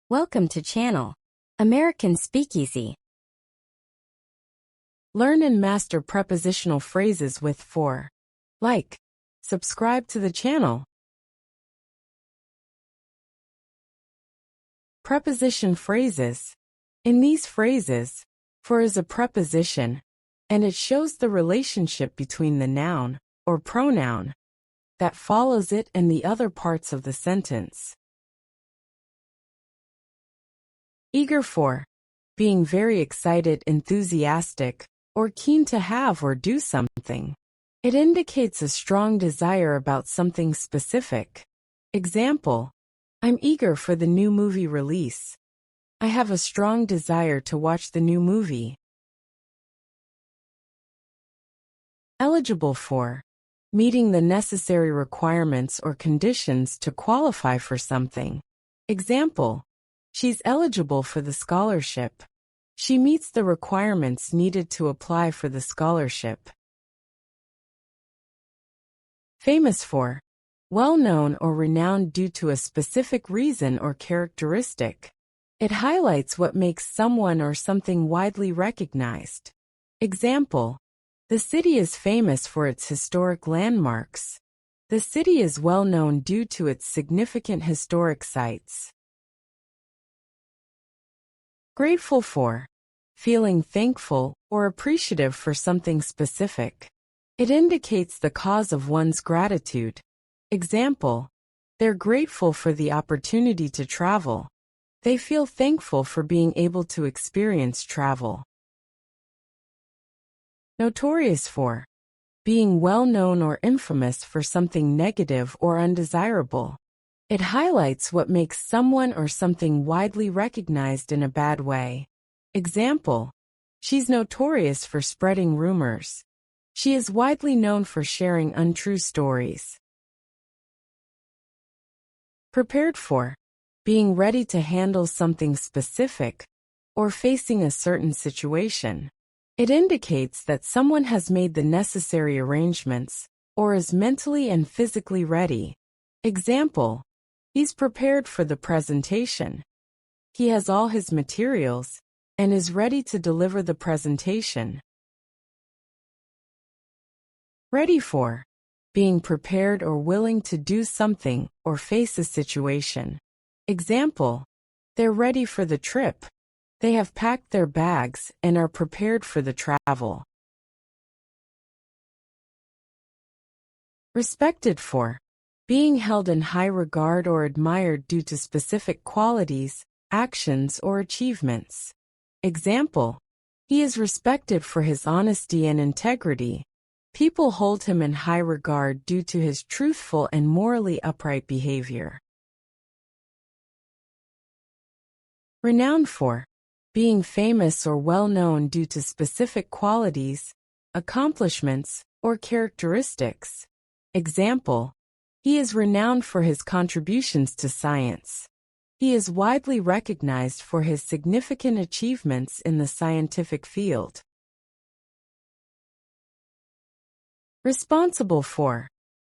Welcome to channel American Speakeasy. Learn and master prepositional phrases with for. Like, subscribe to the channel. Preposition phrases. In these phrases, for is a preposition, and it shows the relationship between the noun, or pronoun, that follows it and the other parts of the sentence. Eager for, being very excited, enthusiastic, or keen to have or do something. It indicates a strong desire about something specific. Example, I'm eager for the new movie release. I have a strong desire to watch the new movie. Eligible for, meeting the necessary requirements or conditions to qualify for something. Example, she's eligible for the scholarship. She meets the requirements needed to apply for the scholarship. Famous for, well-known or renowned due to a specific reason or characteristic. It highlights what makes someone or something widely recognized. Example, the city is famous for its historic landmarks. The city is well known due to its significant historic sites. Grateful for, feeling thankful or appreciative for something specific. It indicates the cause of one's gratitude. Example, they're grateful for the opportunity to travel. They feel thankful for being able to experience travel. Notorious for, being well known or infamous for something negative or undesirable. It highlights what makes someone or something widely recognized in a bad way. Example, she's notorious for spreading rumors. She is widely known for sharing untrue stories. Prepared for, being ready to handle something specific or facing a certain situation. It indicates that someone has made the necessary arrangements or is mentally and physically ready. Example, he's prepared for the presentation. He has all his materials and is ready to deliver the presentation. Ready for, being prepared or willing to do something or face a situation. Example, they're ready for the trip. They have packed their bags and are prepared for the travel. Respected for, being held in high regard or admired due to specific qualities, actions, or achievements. Example, he is respected for his honesty and integrity. People hold him in high regard due to his truthful and morally upright behavior. Renowned for, being famous or well-known due to specific qualities, accomplishments, or characteristics. Example, he is renowned for his contributions to science. He is widely recognized for his significant achievements in the scientific field. Responsible for,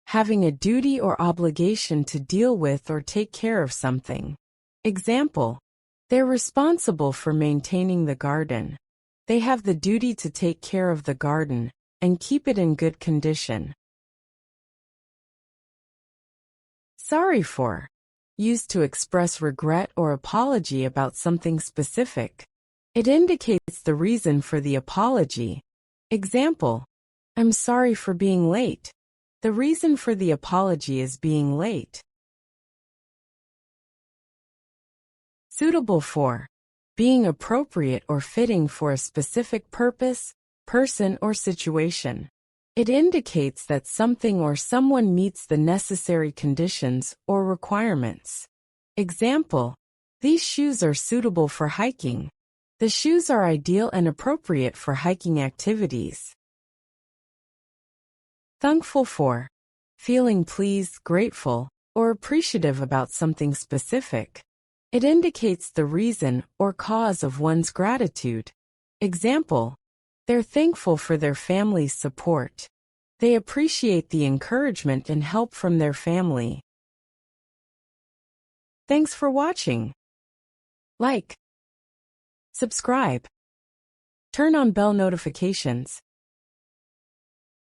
having a duty or obligation to deal with or take care of something. Example, they're responsible for maintaining the garden. They have the duty to take care of the garden and keep it in good condition. Sorry for, used to express regret or apology about something specific. It indicates the reason for the apology. Example, I'm sorry for being late. The reason for the apology is being late. Suitable for, being appropriate or fitting for a specific purpose, person, or situation. It indicates that something or someone meets the necessary conditions or requirements. Example, these shoes are suitable for hiking. The shoes are ideal and appropriate for hiking activities. Thankful for, feeling pleased, grateful, or appreciative about something specific. It indicates the reason or cause of one's gratitude. Example, they're thankful for their family's support. They appreciate the encouragement and help from their family. Thanks for watching. like, subscribe, turn on bell notifications.